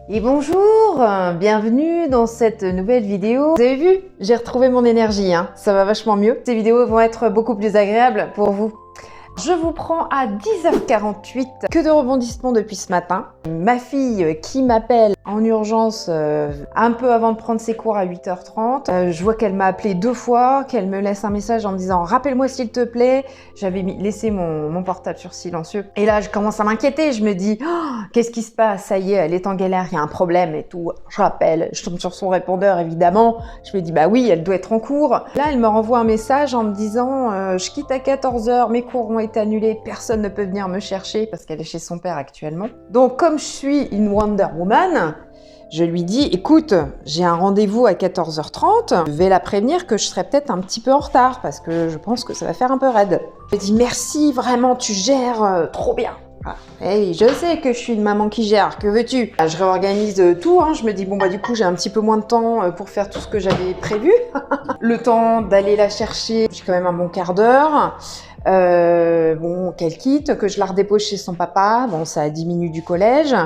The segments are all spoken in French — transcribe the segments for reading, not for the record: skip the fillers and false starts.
Et bonjour, bienvenue dans cette nouvelle vidéo. Vous avez vu, j'ai retrouvé mon énergie, ça va vachement mieux. Ces vidéos vont être beaucoup plus agréables pour vous. Je vous prends à 10h48, que de rebondissements depuis ce matin. Ma fille qui m'appelle en urgence un peu avant de prendre ses cours à 8h30. Je vois qu'elle m'a appelé 2 fois, qu'elle me laisse un message en me disant « Rappelle-moi s'il te plaît ». J'avais laissé mon portable sur silencieux. Et là, je commence à m'inquiéter. Je me dis oh, « Qu'est-ce qui se passe? Ça y est, elle est en galère, il y a un problème et tout. » Je rappelle, je tombe sur son répondeur évidemment. Je me dis « Bah oui, elle doit être en cours ». Là, elle me renvoie un message en me disant « Je quitte à 14h, mes cours ont été annulés, personne ne peut venir me chercher » parce qu'elle est chez son père actuellement. Donc, comme je suis une Wonder Woman, je lui dis « Écoute, j'ai un rendez-vous à 14h30, je vais la prévenir que je serai peut-être un petit peu en retard parce que je pense que ça va faire un peu raide. » Je lui dis « Merci, vraiment, tu gères trop bien. » Ah, hey, je sais que je suis une maman qui gère, que veux-tu? Je réorganise tout, je me dis bon bah du coup j'ai un petit peu moins de temps pour faire tout ce que j'avais prévu. Le temps d'aller la chercher, j'ai quand même un bon quart d'heure. Bon, qu'elle quitte, que je la redépose chez son papa, bon ça a 10 minutes du collège,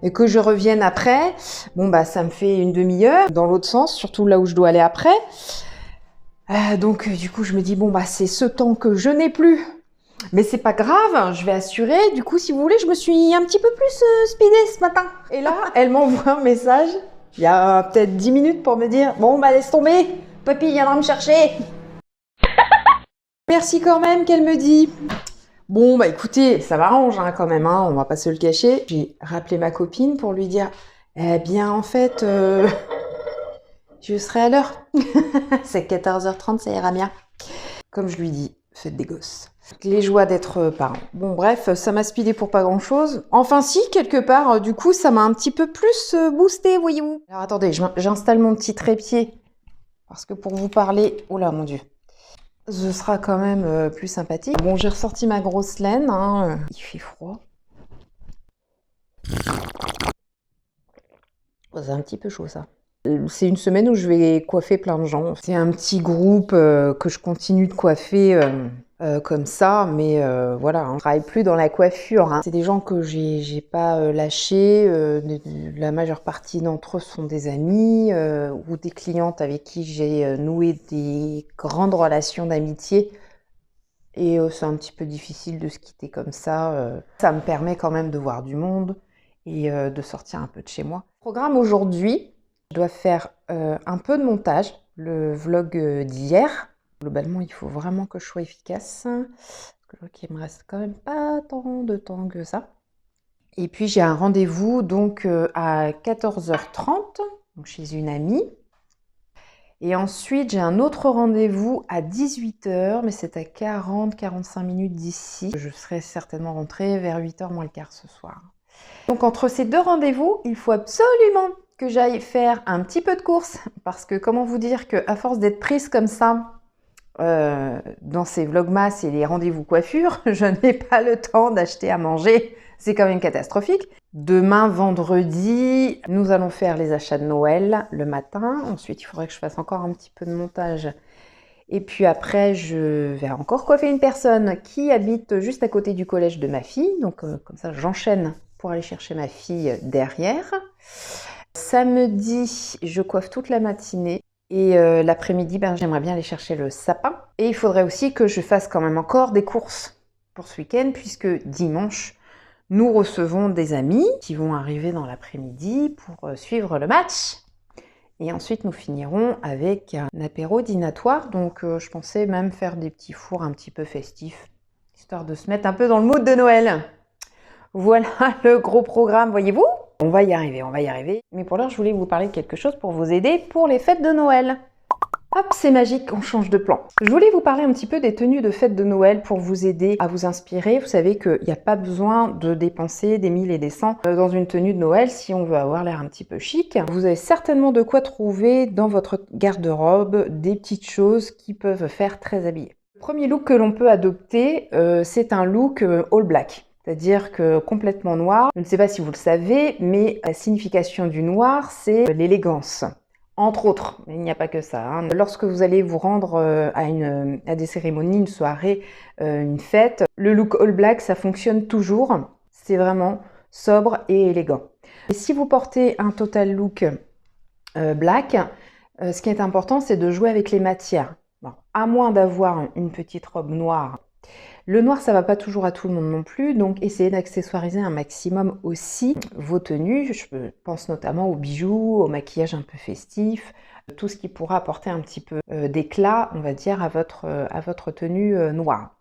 et que je revienne après, bon bah ça me fait une demi-heure, dans l'autre sens, surtout là où je dois aller après. Donc du coup je me dis bon bah c'est ce temps que je n'ai plus. Mais c'est pas grave, je vais assurer. Du coup, si vous voulez, je me suis un petit peu plus speedée ce matin. Et là, elle m'envoie un message, il y a peut-être 10 minutes pour me dire « Bon, bah laisse tomber, papy viendra me chercher. » Merci quand même qu'elle me dit. Bon, bah écoutez, ça m'arrange quand même, on va pas se le cacher. J'ai rappelé ma copine pour lui dire « Eh bien, en fait, je serai à l'heure. C'est 14h30, ça ira bien. » Comme je lui dis, faites des gosses. Les joies d'être parent. Bon bref, ça m'a speedé pour pas grand chose. Enfin si, quelque part, du coup, ça m'a un petit peu plus boosté, voyez-vous. Alors attendez, j'installe mon petit trépied. Parce que pour vous parler... Oh là, mon Dieu. Ce sera quand même plus sympathique. Bon, j'ai ressorti ma grosse laine. Il fait froid. Oh, c'est un petit peu chaud, ça. C'est une semaine où je vais coiffer plein de gens. C'est un petit groupe que je continue de coiffer comme ça, mais voilà, je travaille plus dans la coiffure. C'est des gens que j'ai pas lâchés. La majeure partie d'entre eux sont des amis ou des clientes avec qui j'ai noué des grandes relations d'amitié. Et c'est un petit peu difficile de se quitter comme ça. Ça me permet quand même de voir du monde et de sortir un peu de chez moi. Programme aujourd'hui. Je dois faire un peu de montage, le vlog d'hier. Globalement, il faut vraiment que je sois efficace. Je vois qu'il me reste quand même pas tant de temps que ça. Et puis j'ai un rendez-vous donc à 14h30, donc chez une amie. Et ensuite, j'ai un autre rendez-vous à 18h, mais c'est à 40-45 minutes d'ici. Je serai certainement rentrée vers 8h moins le quart ce soir. Donc entre ces deux rendez-vous, il faut absolument que j'aille faire un petit peu de course, parce que comment vous dire qu'à force d'être prise comme ça, dans ces vlogmas et les rendez-vous coiffure, je n'ai pas le temps d'acheter à manger, c'est quand même catastrophique. Demain, vendredi, nous allons faire les achats de Noël le matin, ensuite il faudrait que je fasse encore un petit peu de montage. Et puis après, je vais encore coiffer une personne qui habite juste à côté du collège de ma fille, donc comme ça j'enchaîne pour aller chercher ma fille derrière. Samedi, je coiffe toute la matinée et l'après-midi, j'aimerais bien aller chercher le sapin. Et il faudrait aussi que je fasse quand même encore des courses pour ce week-end puisque dimanche, nous recevons des amis qui vont arriver dans l'après-midi pour suivre le match. Et ensuite, nous finirons avec un apéro dînatoire. Donc, je pensais même faire des petits fours un petit peu festifs, histoire de se mettre un peu dans le mood de Noël. Voilà le gros programme, voyez-vous? On va y arriver, on va y arriver. Mais pour l'heure, je voulais vous parler de quelque chose pour vous aider pour les fêtes de Noël. Hop, c'est magique, on change de plan. Je voulais vous parler un petit peu des tenues de fête de Noël pour vous aider à vous inspirer. Vous savez qu'il n'y a pas besoin de dépenser des 1000 et des 100 dans une tenue de Noël si on veut avoir l'air un petit peu chic. Vous avez certainement de quoi trouver dans votre garde-robe des petites choses qui peuvent faire très habillé. Le premier look que l'on peut adopter, c'est un look all black. C'est-à-dire que complètement noir. Je ne sais pas si vous le savez, mais la signification du noir, c'est l'élégance. Entre autres, il n'y a pas que ça. Lorsque vous allez vous rendre à des cérémonies, une soirée, une fête, le look all black, ça fonctionne toujours. C'est vraiment sobre et élégant. Et si vous portez un total look black, ce qui est important, c'est de jouer avec les matières. Bon, à moins d'avoir une petite robe noire. Le noir, ça va pas toujours à tout le monde non plus, donc essayez d'accessoiriser un maximum aussi vos tenues. Je pense notamment aux bijoux, au maquillage un peu festif, tout ce qui pourra apporter un petit peu d'éclat, on va dire, à votre tenue noire.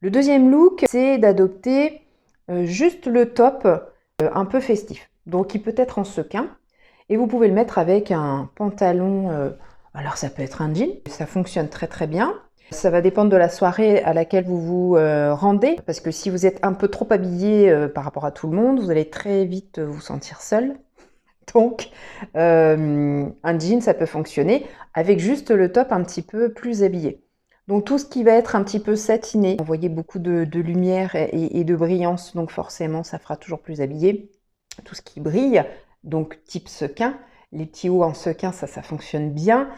Le deuxième look, c'est d'adopter juste le top un peu festif. Donc il peut être en sequin, et vous pouvez le mettre avec un pantalon, alors ça peut être un jean, ça fonctionne très très bien. Ça va dépendre de la soirée à laquelle vous vous rendez, parce que si vous êtes un peu trop habillé par rapport à tout le monde, vous allez très vite vous sentir seul. Donc, un jean, ça peut fonctionner avec juste le top un petit peu plus habillé. Donc, tout ce qui va être un petit peu satiné, vous voyez beaucoup de lumière et de brillance, donc forcément, ça fera toujours plus habillé. Tout ce qui brille, donc type sequin, les petits hauts en sequin, ça fonctionne bien.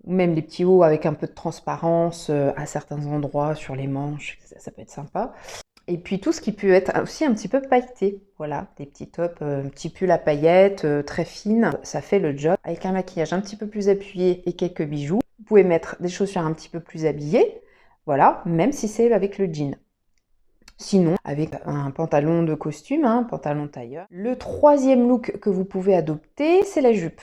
Même les petits hauts avec un peu de transparence à certains endroits, sur les manches, ça peut être sympa. Et puis tout ce qui peut être aussi un petit peu pailleté, voilà, des petits tops, un petit pull à paillettes, très fines, ça fait le job. Avec un maquillage un petit peu plus appuyé et quelques bijoux, vous pouvez mettre des chaussures un petit peu plus habillées, voilà, même si c'est avec le jean. Sinon, avec un pantalon de costume, un pantalon tailleur. Le troisième look que vous pouvez adopter, c'est la jupe.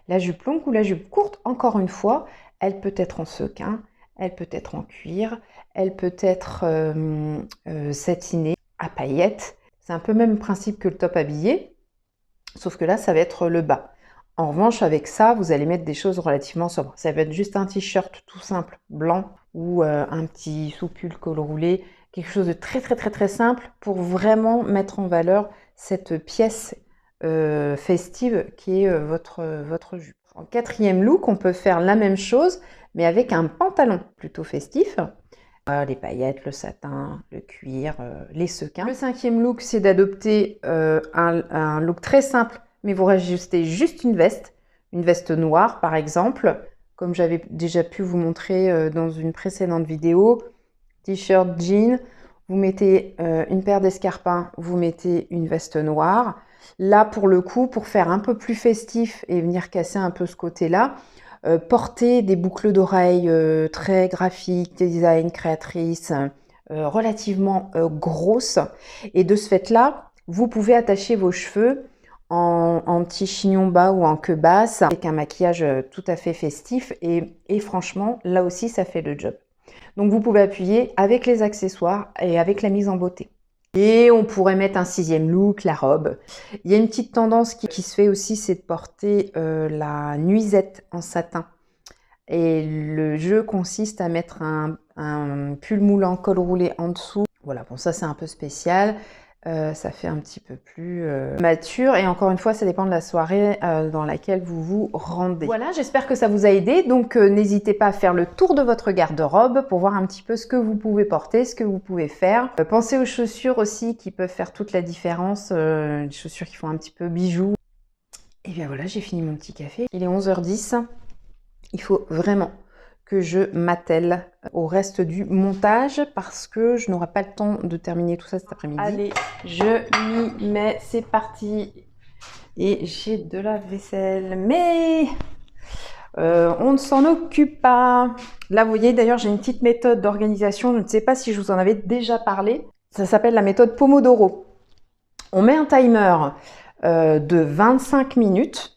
La jupe longue ou la jupe courte, encore une fois, elle peut être en sequin, elle peut être en cuir, elle peut être satinée, à paillettes. C'est un peu le même principe que le top habillé, sauf que là, ça va être le bas. En revanche, avec ça, vous allez mettre des choses relativement sobres. Ça va être juste un t-shirt tout simple, blanc, ou un petit sous-pull col roulé, quelque chose de très très très très simple pour vraiment mettre en valeur cette pièce festive qui est votre jupe. En quatrième look, on peut faire la même chose, mais avec un pantalon plutôt festif. Les paillettes, le satin, le cuir, les sequins. Le cinquième look, c'est d'adopter un look très simple, mais vous rajustez juste une veste noire par exemple, comme j'avais déjà pu vous montrer dans une précédente vidéo. T-shirt, jean, vous mettez une paire d'escarpins, vous mettez une veste noire. Là, pour le coup, pour faire un peu plus festif et venir casser un peu ce côté-là, portez des boucles d'oreilles très graphiques, design, créatrices, relativement grosses. Et de ce fait-là, vous pouvez attacher vos cheveux en petit chignon bas ou en queue basse avec un maquillage tout à fait festif. Et franchement, là aussi, ça fait le job. Donc vous pouvez appuyer avec les accessoires et avec la mise en beauté. Et on pourrait mettre un sixième look, la robe. Il y a une petite tendance qui se fait aussi, c'est de porter la nuisette en satin. Et le jeu consiste à mettre un pull moulant col roulé en dessous. Voilà, bon ça c'est un peu spécial. Ça fait un petit peu plus mature et encore une fois ça dépend de la soirée dans laquelle vous vous rendez. Voilà, j'espère que ça vous a aidé, donc n'hésitez pas à faire le tour de votre garde-robe pour voir un petit peu ce que vous pouvez porter, ce que vous pouvez faire. Pensez aux chaussures aussi qui peuvent faire toute la différence, des chaussures qui font un petit peu bijoux. Et bien voilà, j'ai fini mon petit café, il est 11h10, il faut vraiment que je m'attelle au reste du montage parce que je n'aurai pas le temps de terminer tout ça cet après-midi. Allez, je m'y mets, c'est parti. Et j'ai de la vaisselle, mais on ne s'en occupe pas. Là, vous voyez, d'ailleurs, j'ai une petite méthode d'organisation. Je ne sais pas si je vous en avais déjà parlé. Ça s'appelle la méthode Pomodoro. On met un timer de 25 minutes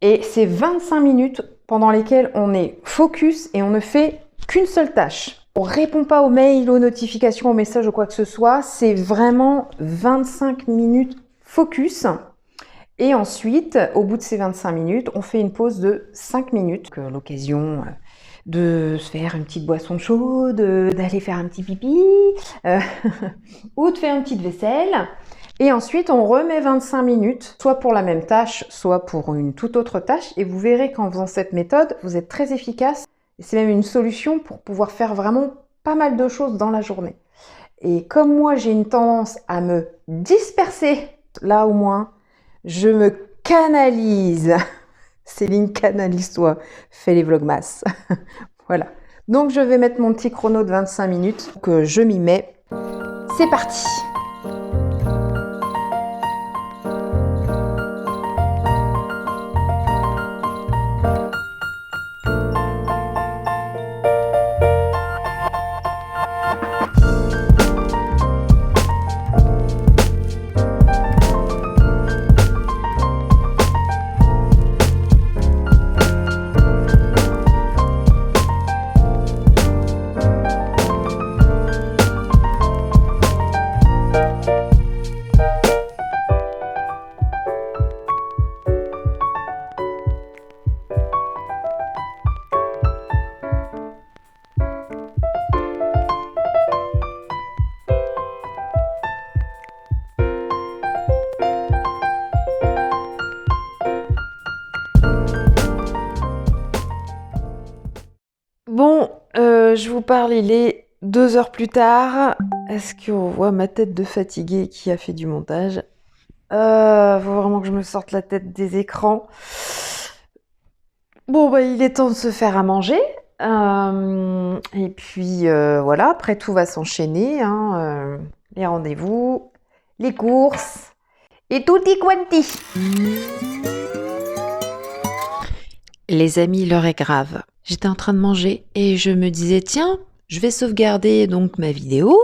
et c'est 25 minutes pendant lesquelles on est focus et on ne fait qu'une seule tâche. On ne répond pas aux mails, aux notifications, aux messages ou quoi que ce soit. C'est vraiment 25 minutes focus. Et ensuite, au bout de ces 25 minutes, on fait une pause de 5 minutes. L'occasion de se faire une petite boisson chaude, d'aller faire un petit pipi, ou de faire une petite vaisselle. Et ensuite, on remet 25 minutes, soit pour la même tâche, soit pour une toute autre tâche. Et vous verrez qu'en faisant cette méthode, vous êtes très efficace. Et c'est même une solution pour pouvoir faire vraiment pas mal de choses dans la journée. Et comme moi, j'ai une tendance à me disperser, là au moins, je me canalise. Céline, canalise-toi. Fais les vlogmas. Voilà. Donc, je vais mettre mon petit chrono de 25 minutes. Que je m'y mets. C'est parti. Je vous parle, il est 2 heures plus tard. Est-ce qu'on voit ma tête de fatiguée qui a fait du montage? Faut vraiment que je me sorte la tête des écrans. Bon, bah, il est temps de se faire à manger. Et puis, voilà, après tout va s'enchaîner, hein, les rendez-vous, les courses, et tutti quanti. Les amis, l'heure est grave. J'étais en train de manger et je me disais, tiens, je vais sauvegarder donc ma vidéo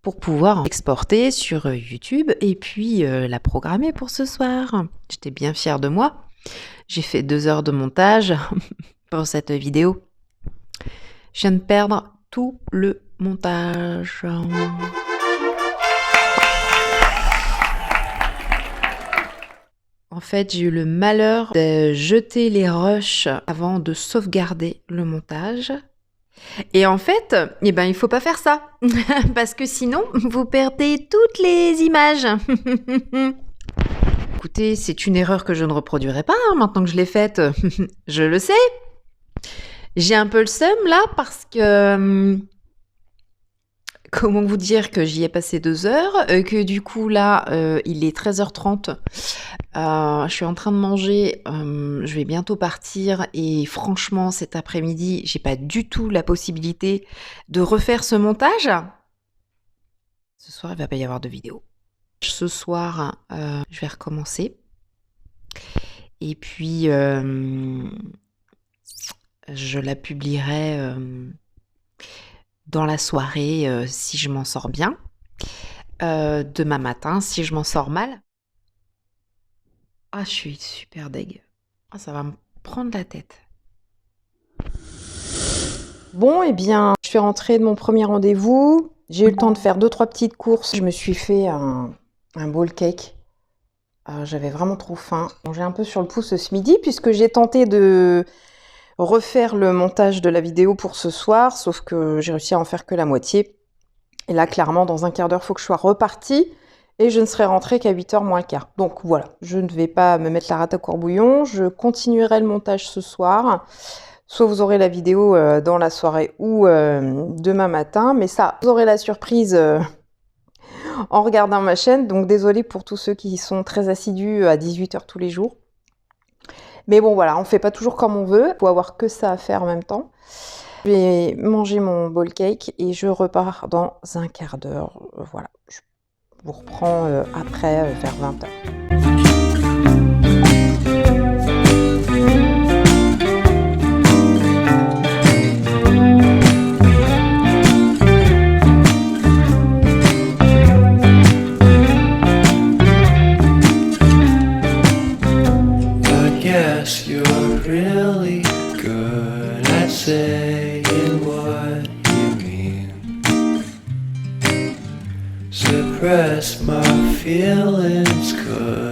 pour pouvoir exporter sur YouTube et puis la programmer pour ce soir. J'étais bien fière de moi. J'ai fait 2 heures de montage pour cette vidéo. Je viens de perdre tout le montage. En fait, j'ai eu le malheur de jeter les rushs avant de sauvegarder le montage. Et en fait, eh ben, il faut pas faire ça. Parce que sinon, vous perdez toutes les images. Écoutez, c'est une erreur que je ne reproduirai pas, hein, maintenant que je l'ai faite. Je le sais. J'ai un peu le seum là parce que... comment vous dire que j'y ai passé 2 heures, que du coup là, il est 13h30. Je suis en train de manger, je vais bientôt partir et franchement cet après-midi, j'ai pas du tout la possibilité de refaire ce montage. Ce soir, il va pas y avoir de vidéo. Ce soir, je vais recommencer. Et puis, je la publierai dans la soirée si je m'en sors bien. Demain matin, si je m'en sors mal. Ah, je suis super deg. Ah, ça va me prendre la tête. Bon, eh bien, je suis rentrée de mon premier rendez-vous. J'ai eu le temps de faire 2-3 petites courses. Je me suis fait un bowl cake. J'avais vraiment trop faim. J'ai un peu sur le pouce ce midi puisque j'ai tenté de refaire le montage de la vidéo pour ce soir, sauf que j'ai réussi à en faire que la moitié. Et là, clairement, dans un quart d'heure, il faut que je sois repartie. Et je ne serai rentrée qu'à 8h moins le quart. Donc voilà, je ne vais pas me mettre la rate à courbouillon. Je continuerai le montage ce soir. Soit vous aurez la vidéo dans la soirée ou demain matin. Mais ça, vous aurez la surprise en regardant ma chaîne. Donc désolée pour tous ceux qui sont très assidus à 18h tous les jours. Mais bon voilà, on ne fait pas toujours comme on veut. Il faut avoir que ça à faire en même temps. Je vais manger mon bowl cake et je repars dans un quart d'heure. Voilà. Je vous reprends après vers 20h. I guess you're really good at saying what you mean. Suppress my feelings, 'cause